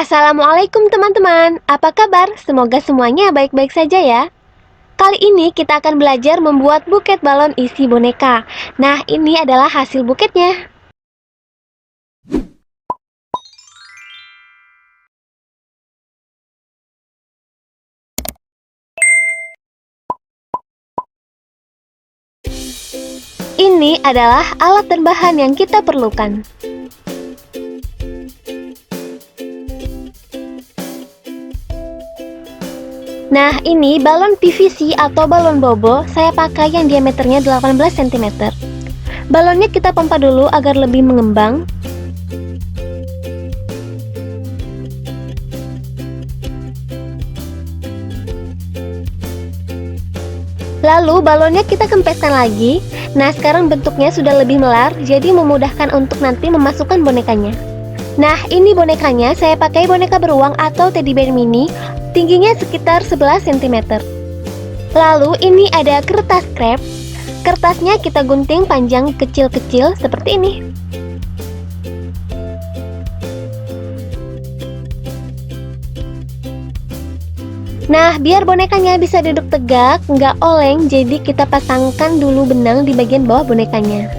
Assalamualaikum teman-teman, apa kabar? Semoga semuanya baik-baik saja ya. Kali ini kita akan belajar membuat buket balon isi boneka. Nah, ini adalah hasil buketnya. Ini adalah alat dan bahan yang kita perlukan. Nah, ini balon PVC atau balon bobo. Saya pakai yang diameternya 18 cm. Balonnya kita pompa dulu agar lebih mengembang. Lalu balonnya kita kempeskan lagi. Nah, sekarang bentuknya sudah lebih melar, jadi memudahkan untuk nanti memasukkan bonekanya. Nah, ini bonekanya. Saya pakai boneka beruang atau teddy bear mini. Tingginya sekitar 11 cm. Lalu ini ada kertas krep. Kertasnya kita gunting panjang kecil-kecil seperti ini. Nah, biar bonekanya bisa duduk tegak, nggak oleng, jadi kita pasangkan dulu benang di bagian bawah bonekanya.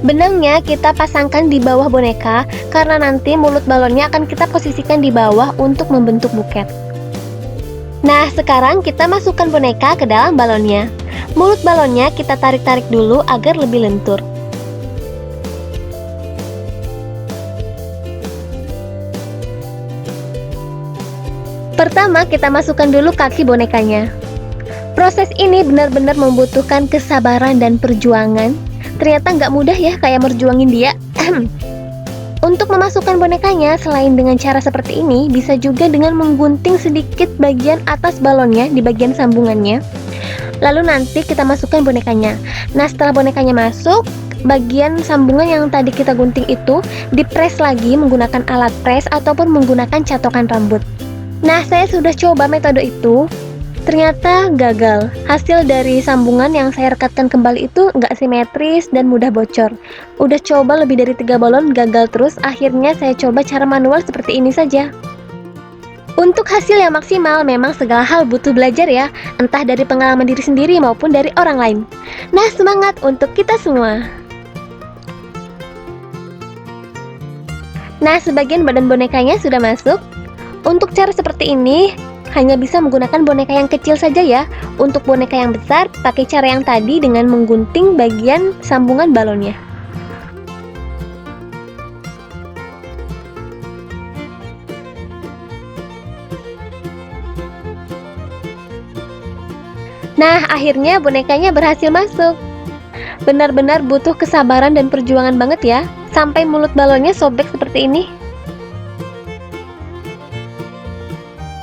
Benangnya kita pasangkan di bawah boneka, karena nanti mulut balonnya akan kita posisikan di bawah untuk membentuk buket. Nah, sekarang kita masukkan boneka ke dalam balonnya. Mulut balonnya kita tarik-tarik dulu agar lebih lentur. Pertama, kita masukkan dulu kaki bonekanya. Proses ini benar-benar membutuhkan kesabaran dan perjuangan. Ternyata nggak mudah ya kayak merjuangin dia. Untuk memasukkan bonekanya, selain dengan cara seperti ini, bisa juga dengan menggunting sedikit bagian atas balonnya di bagian sambungannya. Lalu nanti kita masukkan bonekanya. Nah, setelah bonekanya masuk, bagian sambungan yang tadi kita gunting itu dipres lagi menggunakan alat pres ataupun menggunakan catokan rambut. Nah, saya sudah coba metode itu, ternyata gagal. Hasil dari sambungan yang saya rekatkan kembali itu nggak simetris dan mudah bocor. Udah coba lebih dari 3 balon, gagal terus. Akhirnya saya coba cara manual seperti ini saja. Untuk hasil yang maksimal, memang segala hal butuh belajar ya, entah dari pengalaman diri sendiri maupun dari orang lain. Nah, semangat untuk kita semua. Nah, sebagian badan bonekanya sudah masuk. Untuk cara seperti ini, hanya bisa menggunakan boneka yang kecil saja ya. Untuk boneka yang besar, pakai cara yang tadi dengan menggunting bagian sambungan balonnya. Nah, akhirnya bonekanya berhasil masuk. Benar-benar butuh kesabaran dan perjuangan banget ya, sampai mulut balonnya sobek seperti ini.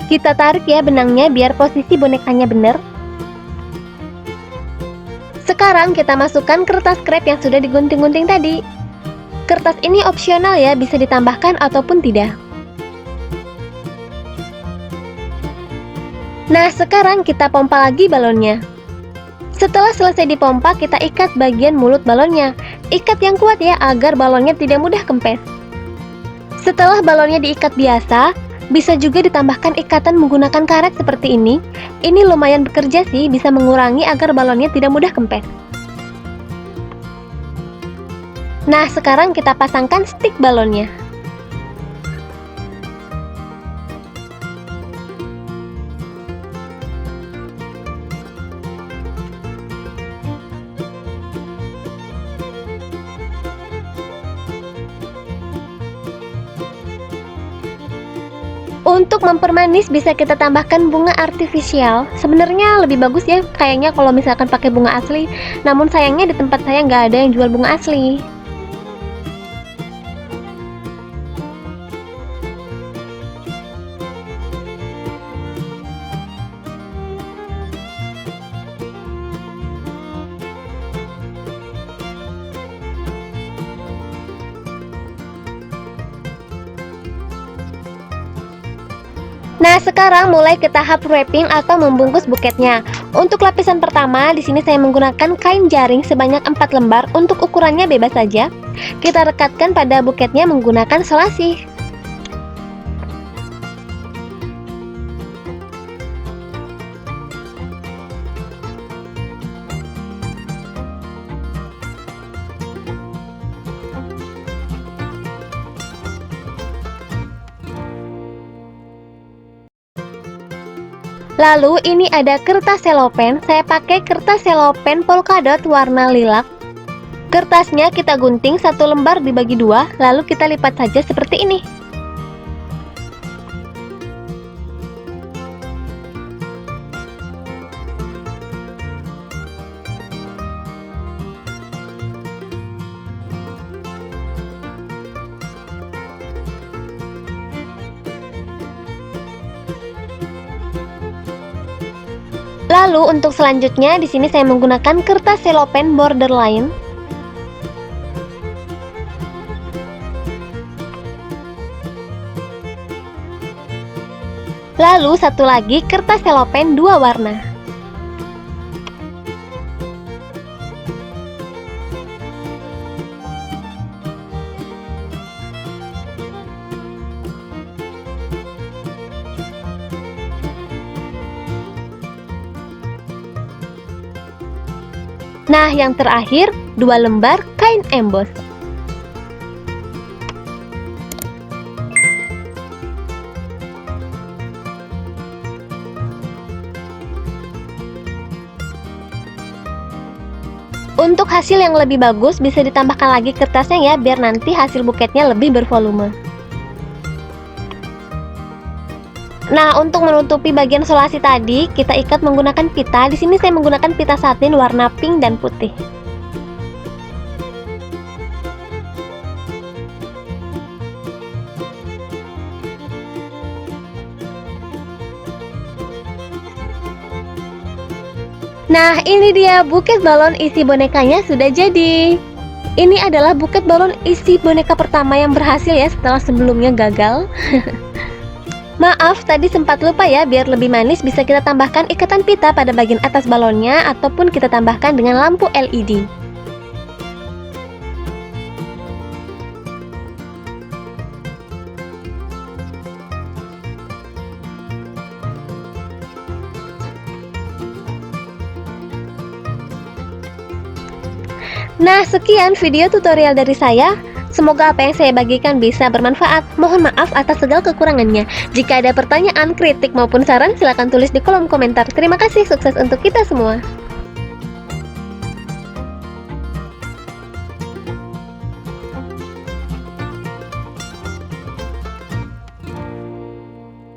Kita tarik ya benangnya biar posisi bonekanya benar. Sekarang kita masukkan kertas krep yang sudah digunting-gunting tadi. Kertas ini opsional ya, bisa ditambahkan ataupun tidak. Nah, sekarang kita pompa lagi balonnya. Setelah selesai dipompa, kita ikat bagian mulut balonnya. Ikat yang kuat ya, agar balonnya tidak mudah kempes. Setelah balonnya diikat biasa, bisa juga ditambahkan ikatan menggunakan karet seperti ini. Ini lumayan bekerja sih, bisa mengurangi agar balonnya tidak mudah kempes. Nah, sekarang kita pasangkan stik balonnya. Untuk mempermanis bisa kita tambahkan bunga artifisial. Sebenarnya lebih bagus ya kayaknya kalau misalkan pakai bunga asli. Namun sayangnya di tempat saya nggak ada yang jual bunga asli. Nah, sekarang mulai ke tahap wrapping atau membungkus buketnya. Untuk lapisan pertama, di sini saya menggunakan kain jaring sebanyak 4 lembar. Untuk ukurannya bebas saja. Kita rekatkan pada buketnya menggunakan selasih. Lalu ini ada kertas selopen. Saya pakai kertas selopen polkadot warna lilac. Kertasnya kita gunting satu lembar dibagi dua, lalu kita lipat saja seperti ini. Lalu untuk selanjutnya di sini saya menggunakan kertas selopen borderline. Lalu satu lagi kertas selopen dua warna. Nah, yang terakhir, 2 lembar kain emboss. Untuk hasil yang lebih bagus, bisa ditambahkan lagi kertasnya ya, biar nanti hasil buketnya lebih bervolume. Nah, untuk menutupi bagian solasi tadi, kita ikat menggunakan pita. Di sini saya menggunakan pita satin warna pink dan putih. Nah, ini dia buket balon isi bonekanya sudah jadi. Ini adalah buket balon isi boneka pertama yang berhasil ya, setelah sebelumnya gagal. Maaf, tadi sempat lupa ya, biar lebih manis bisa kita tambahkan ikatan pita pada bagian atas balonnya ataupun kita tambahkan dengan lampu LED. Nah, sekian video tutorial dari saya. Semoga apa yang saya bagikan bisa bermanfaat. Mohon maaf atas segala kekurangannya. Jika ada pertanyaan, kritik maupun saran, silakan tulis di kolom komentar. Terima kasih, sukses untuk kita semua.